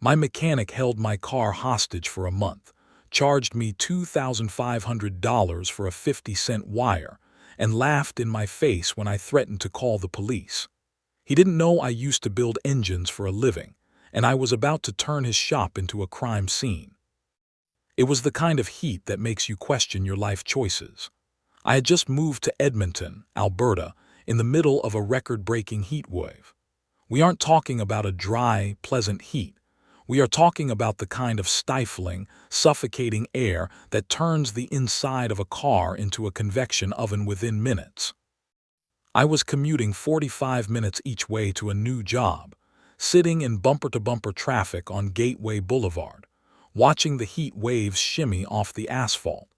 My mechanic held my car hostage for a month, charged me $2,500 for a 50-cent wire, and laughed in my face when I threatened to call the police. He didn't know I used to build engines for a living, and I was about to turn his shop into a crime scene. It was the kind of heat that makes you question your life choices. I had just moved to Edmonton, Alberta, in the middle of a record-breaking heat wave. We aren't talking about a dry, pleasant heat. We are talking about the kind of stifling, suffocating air that turns the inside of a car into a convection oven within minutes. I was commuting 45 minutes each way to a new job, sitting in bumper-to-bumper traffic on Gateway Boulevard, watching the heat waves shimmy off the asphalt,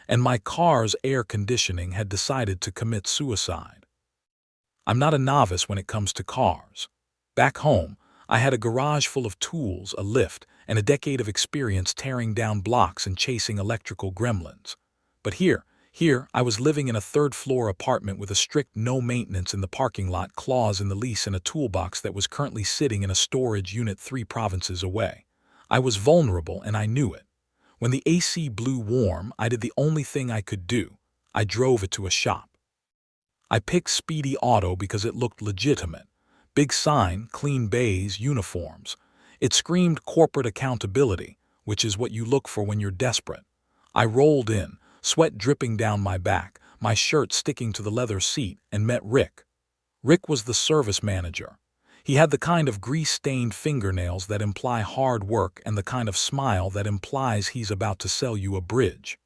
and my car's air conditioning had decided to commit suicide. I'm not a novice when it comes to cars. Back home, I had a garage full of tools, a lift, and a decade of experience tearing down blocks and chasing electrical gremlins. But here, I was living in a third-floor apartment with a strict no-maintenance in the parking lot clause in the lease and a toolbox that was currently sitting in a storage unit 3 provinces away. I was vulnerable, and I knew it. When the AC blew warm, I did the only thing I could do. I drove it to a shop. I picked Speedy Auto because it looked legitimate. Big sign, clean bays, uniforms. It screamed corporate accountability, which is what you look for when you're desperate. I rolled in, sweat dripping down my back, my shirt sticking to the leather seat, and met Rick. Rick was the service manager. He had the kind of grease-stained fingernails that imply hard work and the kind of smile that implies he's about to sell you a bridge.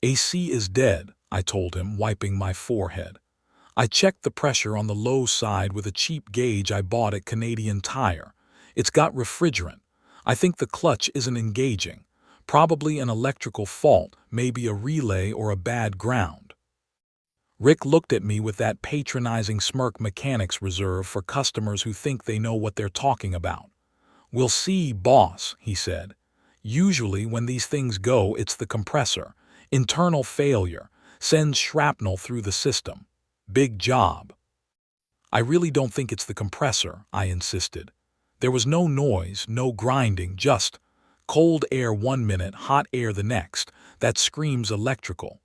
AC is dead, I told him, wiping my forehead. I checked the pressure on the low side with a cheap gauge I bought at Canadian Tire. It's got refrigerant. I think the clutch isn't engaging. Probably an electrical fault, maybe a relay or a bad ground. Rick looked at me with that patronizing smirk mechanics reserve for customers who think they know what they're talking about. "We'll see, boss," he said. "Usually when these things go, it's the compressor. Internal failure. Sends shrapnel through the system. Big job." "I really don't think it's the compressor," I insisted. There was no noise, no grinding, just cold air 1 minute, hot air the next. That screams electrical.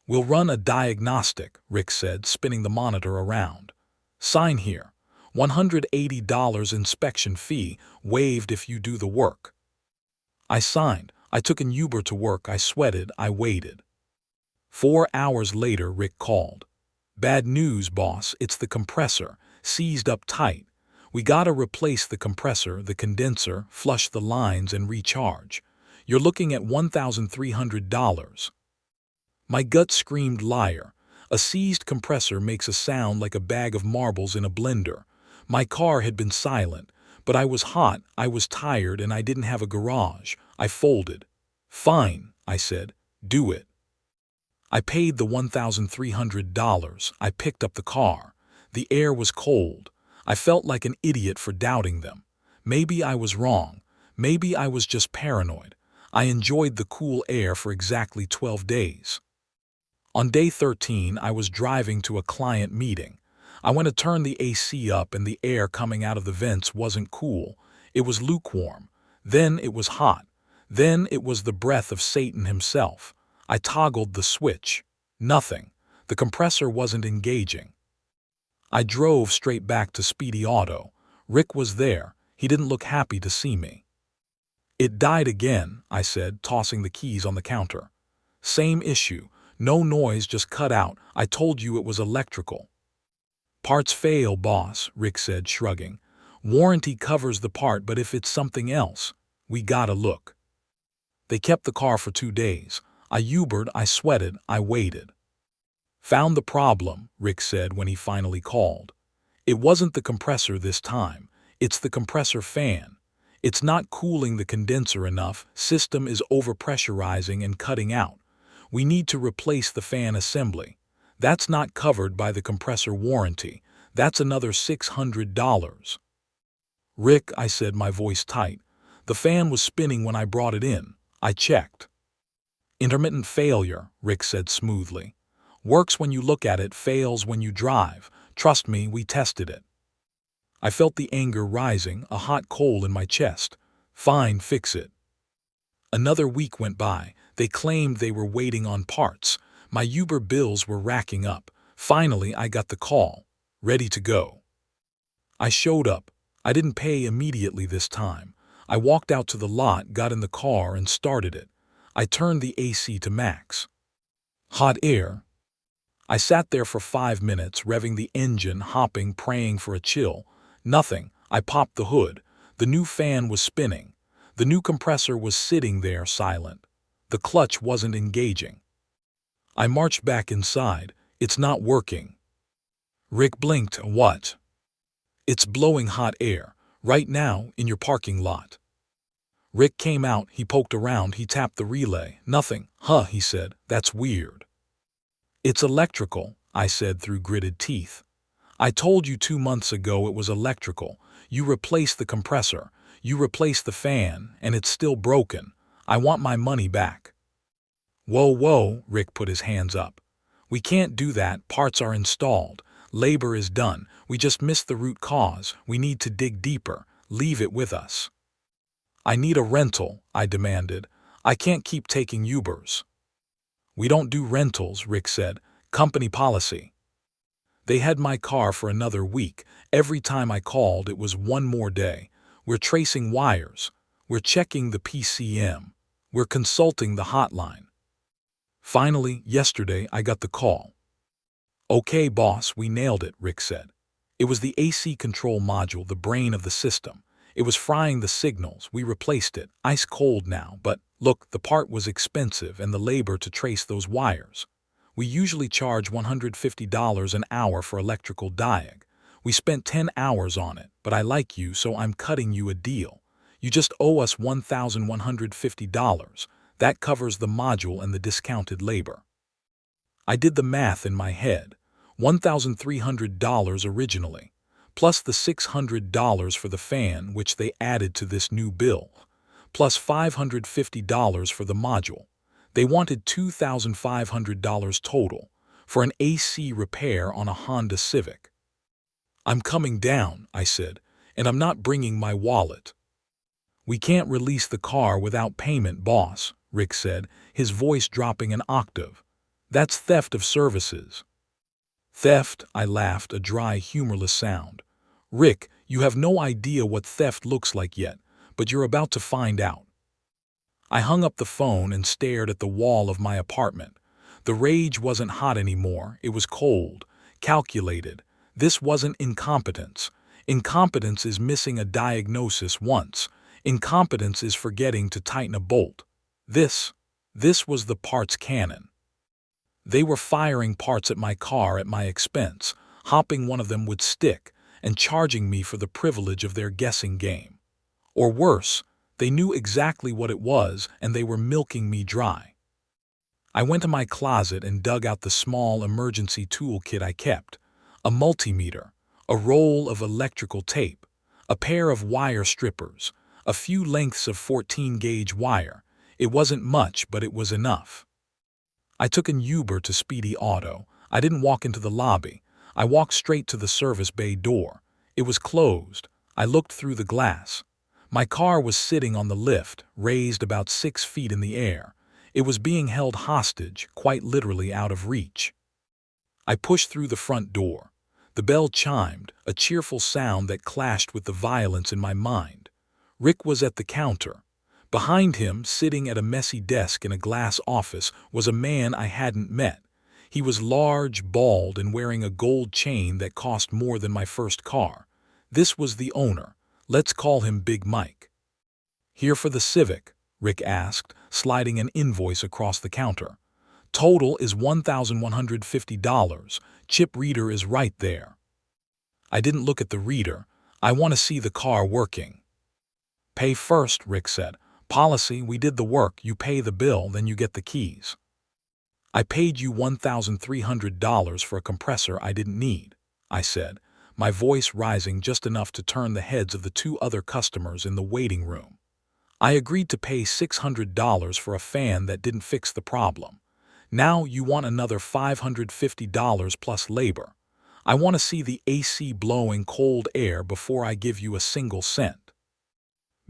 "We'll run a diagnostic," Rick said, spinning the monitor around. "Sign here. $180 inspection fee, waived if you do the work." I signed. I took an Uber to work. I sweated. I waited. 4 hours later, Rick called. "Bad news, boss. It's the compressor. Seized up tight. We gotta replace the compressor, the condenser, flush the lines, and recharge. You're looking at $1,300. My gut screamed liar. A seized compressor makes a sound like a bag of marbles in a blender. My car had been silent, but I was hot, I was tired, and I didn't have a garage. I folded. "Fine," I said. "Do it." I paid the $1,300. I picked up the car. The air was cold. I felt like an idiot for doubting them. Maybe I was wrong. Maybe I was just paranoid. I enjoyed the cool air for exactly 12 days. On day 13, I was driving to a client meeting. I went to turn the AC up and the air coming out of the vents wasn't cool. It was lukewarm. Then it was hot. Then it was the breath of Satan himself. I toggled the switch. Nothing. The compressor wasn't engaging. I drove straight back to Speedy Auto. Rick was there. He didn't look happy to see me. "It died again," I said, tossing the keys on the counter. "Same issue. No noise, just cut out. I told you it was electrical." "Parts fail, boss," Rick said, shrugging. "Warranty covers the part, but if it's something else, we gotta look." They kept the car for 2 days. I Ubered, I sweated, I waited. "Found the problem," Rick said when he finally called. "It wasn't the compressor this time. It's the compressor fan. It's not cooling the condenser enough. System is overpressurizing and cutting out. We need to replace the fan assembly. That's not covered by the compressor warranty. That's another $600. "Rick," I said, my voice tight. "The fan was spinning when I brought it in. I checked." "Intermittent failure," Rick said smoothly. "Works when you look at it, fails when you drive. Trust me, we tested it." I felt the anger rising, a hot coal in my chest. Fine, fix it. Another week went by. They claimed they were waiting on parts. My Uber bills were racking up. Finally, I got the call. Ready to go. I showed up. I didn't pay immediately this time. I walked out to the lot, got in the car, and started it. I turned the AC to max. Hot air. I sat there for 5 minutes, revving the engine, hopping, praying for a chill. Nothing. I popped the hood. The new fan was spinning. The new compressor was sitting there silent. The clutch wasn't engaging. I marched back inside. It's not working. Rick blinked. What? It's blowing hot air. Right now, in your parking lot. Rick came out. He poked around. He tapped the relay. Nothing. Huh, he said. That's weird. It's electrical, I said through gritted teeth. I told you 2 months ago it was electrical. You replaced the compressor. You replaced the fan, and it's still broken. I want my money back. Whoa, whoa, Rick put his hands up. We can't do that. Parts are installed. Labor is done. We just missed the root cause. We need to dig deeper. Leave it with us. I need a rental, I demanded. I can't keep taking Ubers. We don't do rentals, Rick said. Company policy. They had my car for another week. Every time I called, it was one more day. We're tracing wires. We're checking the PCM. We're consulting the hotline. Finally, yesterday, I got the call. Okay, boss, we nailed it, Rick said. It was the AC control module, the brain of the system. It was frying the signals. We replaced it. Ice cold now, but look, the part was expensive and the labor to trace those wires. We usually charge $150 an hour for electrical diag. We spent 10 hours on it, but I like you, so I'm cutting you a deal. You just owe us $1,150. That covers the module and the discounted labor. I did the math in my head. $1,300 originally, plus the $600 for the fan, which they added to this new bill, plus $550 for the module. They wanted $2,500 total for an AC repair on a Honda Civic. I'm coming down, I said, and I'm not bringing my wallet. We can't release the car without payment, boss, Rick said, his voice dropping an octave. That's theft of services. Theft, I laughed, a dry, humorless sound. Rick, you have no idea what theft looks like yet, but you're about to find out. I hung up the phone and stared at the wall of my apartment. The rage wasn't hot anymore. It was cold, calculated. This wasn't incompetence. Incompetence is missing a diagnosis once. Incompetence is forgetting to tighten a bolt. This was the parts cannon. They were firing parts at my car at my expense, hopping one of them would stick, and charging me for the privilege of their guessing game. Or worse, they knew exactly what it was and they were milking me dry. I went to my closet and dug out the small emergency toolkit I kept, a multimeter, a roll of electrical tape, a pair of wire strippers, a few lengths of 14-gauge wire. It wasn't much, but it was enough. I took an Uber to Speedy Auto. I didn't walk into the lobby. I walked straight to the service bay door. It was closed. I looked through the glass. My car was sitting on the lift, raised about 6 feet in the air. It was being held hostage, quite literally out of reach. I pushed through the front door. The bell chimed, a cheerful sound that clashed with the violence in my mind. Rick was at the counter. Behind him, sitting at a messy desk in a glass office, was a man I hadn't met. He was large, bald, and wearing a gold chain that cost more than my first car. This was the owner. Let's call him Big Mike. Here for the Civic? Rick asked, sliding an invoice across the counter. Total is $1,150. Chip reader is right there. I didn't look at the reader. I want to see the car working. Pay first, Rick said. Policy, we did the work. You pay the bill, then you get the keys. I paid you $1,300 for a compressor I didn't need, I said, my voice rising just enough to turn the heads of the 2 other customers in the waiting room. I agreed to pay $600 for a fan that didn't fix the problem. Now you want another $550 plus labor. I want to see the AC blowing cold air before I give you a single cent.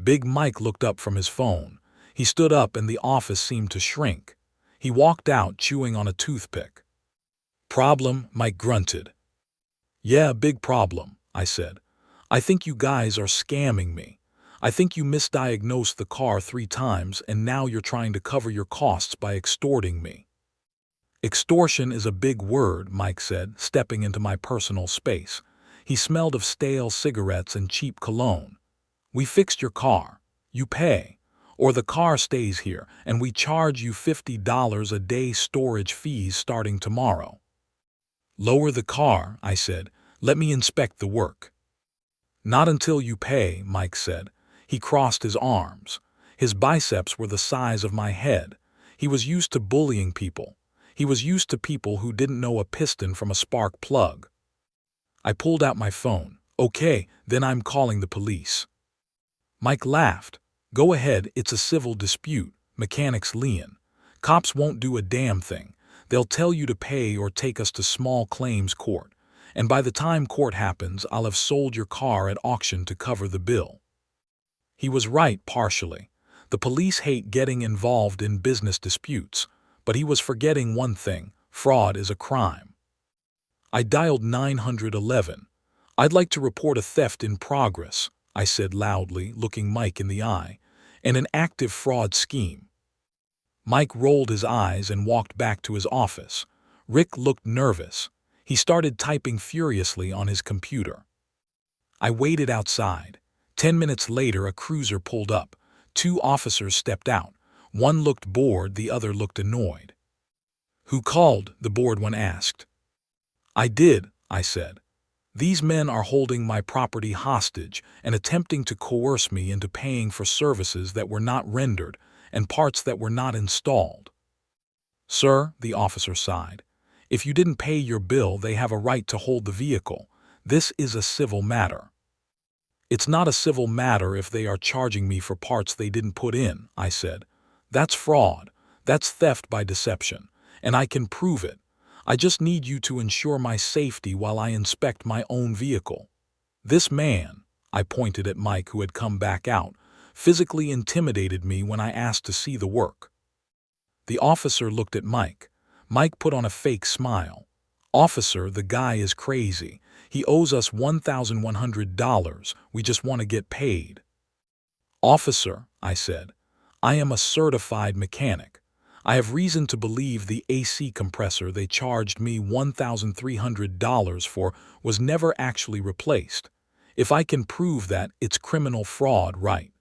Big Mike looked up from his phone. He stood up and the office seemed to shrink. He walked out chewing on a toothpick. "Problem?" Mike grunted. "Yeah, big problem," I said. "I think you guys are scamming me. I think you misdiagnosed the car 3 times and now you're trying to cover your costs by extorting me." "Extortion is a big word," Mike said, stepping into my personal space. He smelled of stale cigarettes and cheap cologne. "We fixed your car. You pay. Or the car stays here and we charge you $50 a day storage fees starting tomorrow." "Lower the car," I said. "Let me inspect the work." "Not until you pay," Mike said. He crossed his arms. His biceps were the size of my head. He was used to bullying people. He was used to people who didn't know a piston from a spark plug. I pulled out my phone. "Okay, then I'm calling the police." Mike laughed. "Go ahead, it's a civil dispute, mechanics lien. Cops won't do a damn thing. They'll tell you to pay or take us to small claims court. And by the time court happens, I'll have sold your car at auction to cover the bill." He was right partially. The police hate getting involved in business disputes, but he was forgetting one thing: fraud is a crime. I dialed 911. "I'd like to report a theft in progress," I said loudly, looking Mike in the eye, "and an active fraud scheme." Mike rolled his eyes and walked back to his office. Rick looked nervous. He started typing furiously on his computer. I waited outside. 10 minutes later, a cruiser pulled up. 2 officers stepped out. One looked bored, the other looked annoyed. "Who called?" the bored one asked. "I did," I said. "These men are holding my property hostage and attempting to coerce me into paying for services that were not rendered and parts that were not installed." "Sir," the officer sighed, "if you didn't pay your bill, they have a right to hold the vehicle. This is a civil matter." "It's not a civil matter if they are charging me for parts they didn't put in," I said. "That's fraud. That's theft by deception. And I can prove it. I just need you to ensure my safety while I inspect my own vehicle." This man, I pointed at Mike who had come back out, physically intimidated me when I asked to see the work. The officer looked at Mike. Mike put on a fake smile. "Officer, the guy is crazy. He owes us $1,100. We just want to get paid." "Officer," I said, "I am a certified mechanic. I have reason to believe the AC compressor they charged me $1,300 for was never actually replaced. If I can prove that, it's criminal fraud, right?"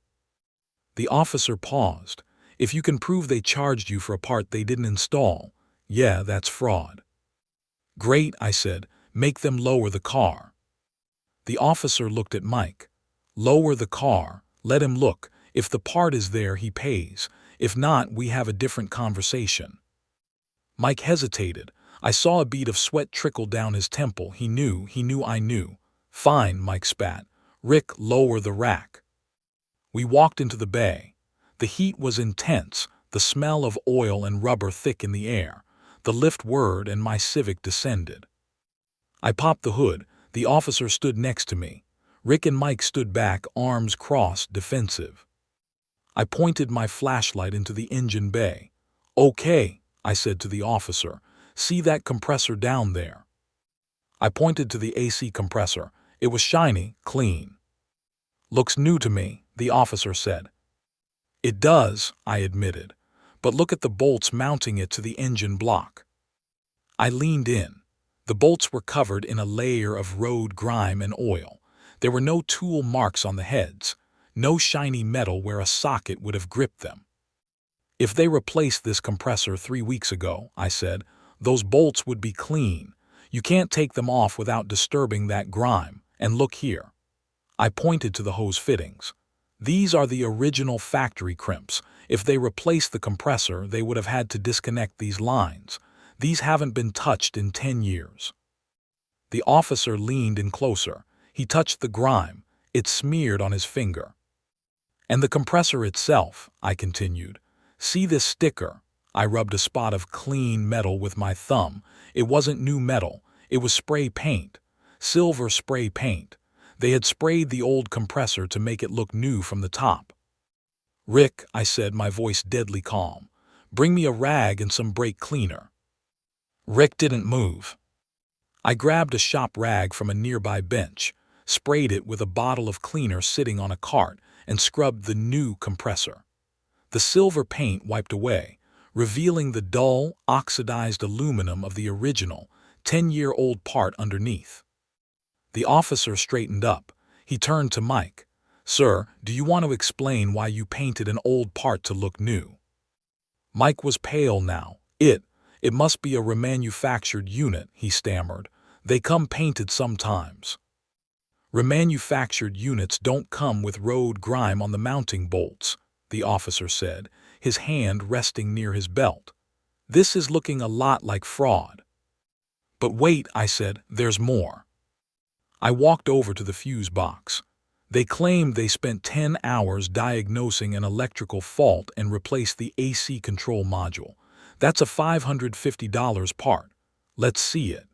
The officer paused. "If you can prove they charged you for a part they didn't install, yeah, that's fraud." "Great," I said. "Make them lower the car." The officer looked at Mike. "Lower the car. Let him look. If the part is there, he pays. If not, we have a different conversation." Mike hesitated. I saw a bead of sweat trickle down his temple. He knew I knew. "Fine," Mike spat. "Rick, lower the rack." We walked into the bay. The heat was intense, the smell of oil and rubber thick in the air. The lift whirred and my Civic descended. I popped the hood. The officer stood next to me. Rick and Mike stood back, arms crossed, defensive. I pointed my flashlight into the engine bay. "Okay," I said to the officer. "See that compressor down there?" I pointed to the AC compressor. It was shiny, clean. "Looks new to me," the officer said. "It does," I admitted. "But look at the bolts mounting it to the engine block." I leaned in. The bolts were covered in a layer of road grime and oil. There were no tool marks on the heads, no shiny metal where a socket would have gripped them. "If they replaced this compressor 3 weeks ago," I said, "those bolts would be clean. You can't take them off without disturbing that grime. And look here." I pointed to the hose fittings. "These are the original factory crimps. If they replaced the compressor, they would have had to disconnect these lines. These haven't been touched in 10 years. The officer leaned in closer. He touched the grime. It smeared on his finger. "And the compressor itself," I continued. "See this sticker?" I rubbed a spot of clean metal with my thumb. It wasn't new metal. It was spray paint. Silver spray paint. They had sprayed the old compressor to make it look new from the top. "Rick," I said, my voice deadly calm, "bring me a rag and some brake cleaner." Rick didn't move. I grabbed a shop rag from a nearby bench, sprayed it with a bottle of cleaner sitting on a cart, and scrubbed the new compressor. The silver paint wiped away, revealing the dull, oxidized aluminum of the original, 10-year-old part underneath. The officer straightened up. He turned to Mike. "Sir, do you want to explain why you painted an old part to look new?" Mike was pale now. It must be a remanufactured unit," he stammered. "They come painted sometimes." "Remanufactured units don't come with road grime on the mounting bolts," the officer said, his hand resting near his belt. "This is looking a lot like fraud." "But wait," I said, "there's more." I walked over to the fuse box. They claimed they spent 10 hours diagnosing an electrical fault and replaced the AC control module. That's a $550 part. Let's see it.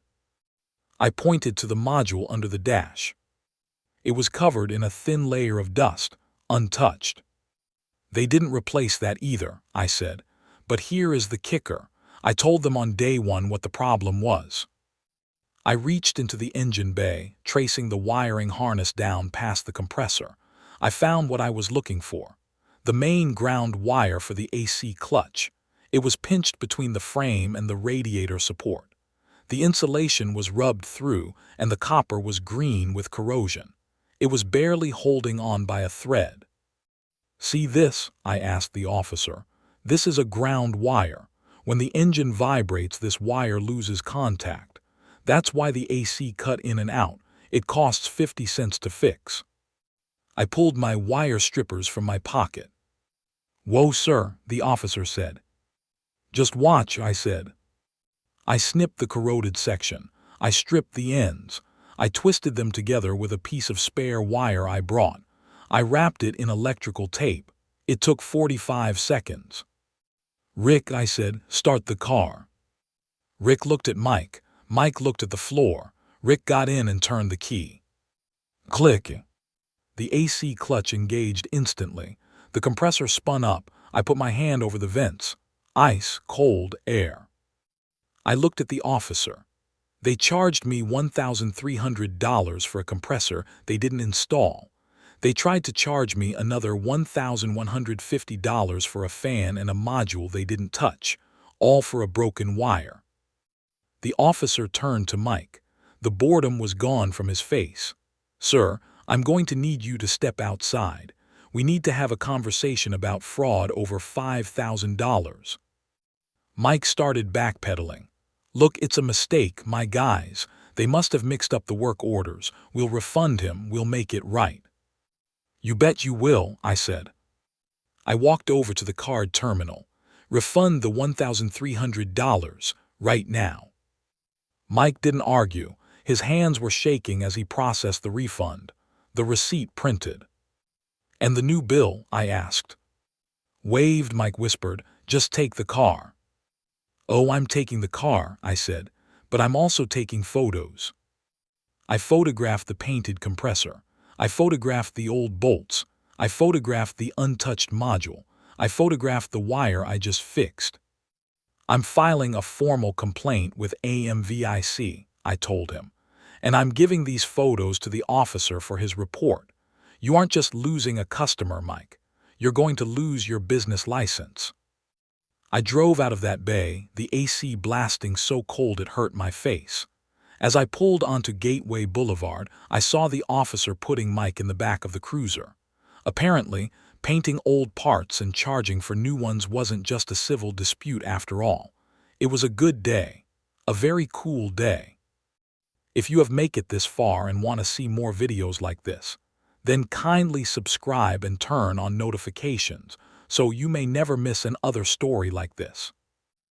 I pointed to the module under the dash. It was covered in a thin layer of dust, untouched. "They didn't replace that either," I said. "But here is the kicker. I told them on day one what the problem was." I reached into the engine bay, tracing the wiring harness down past the compressor. I found what I was looking for. The main ground wire for the AC clutch. It was pinched between the frame and the radiator support. The insulation was rubbed through, and the copper was green with corrosion. It was barely holding on by a thread. "See this?" I asked the officer. "This is a ground wire. When the engine vibrates, this wire loses contact. That's why the AC cut in and out. It costs 50 cents to fix." I pulled my wire strippers from my pocket. "Whoa, sir," the officer said. "Just watch," I said. I snipped the corroded section. I stripped the ends. I twisted them together with a piece of spare wire I brought. I wrapped it in electrical tape. It took 45 seconds. "Rick," I said, "start the car." Rick looked at Mike. Mike looked at the floor. Rick got in and turned the key. Click. The AC clutch engaged instantly. The compressor spun up. I put my hand over the vents. Ice, cold air. I looked at the officer. They charged me $1,300 for a compressor they didn't install. They tried to charge me another $1,150 for a fan and a module they didn't touch, all for a broken wire. The officer turned to Mike. The boredom was gone from his face. "Sir, I'm going to need you to step outside. We need to have a conversation about fraud over $5,000. Mike started backpedaling. "Look, it's a mistake, my guys. They must have mixed up the work orders. We'll refund him. We'll make it right." "You bet you will," I said. I walked over to the card terminal. "Refund the $1,300 right now." Mike didn't argue. His hands were shaking as he processed the refund. The receipt printed. "And the new bill?" I asked. "Waived," Mike whispered. "Just take the car." "Oh, I'm taking the car," I said, "but I'm also taking photos." I photographed the painted compressor. I photographed the old bolts. I photographed the untouched module. I photographed the wire I just fixed. "I'm filing a formal complaint with AMVIC, I told him. "And I'm giving these photos to the officer for his report. You aren't just losing a customer, Mike. You're going to lose your business license." I drove out of that bay, the AC blasting so cold it hurt my face. As I pulled onto Gateway Boulevard, I saw the officer putting Mike in the back of the cruiser. Apparently, painting old parts and charging for new ones wasn't just a civil dispute after all. It was a good day. A very cool day. If you have made it this far and want to see more videos like this, then kindly subscribe and turn on notifications so you may never miss another story like this.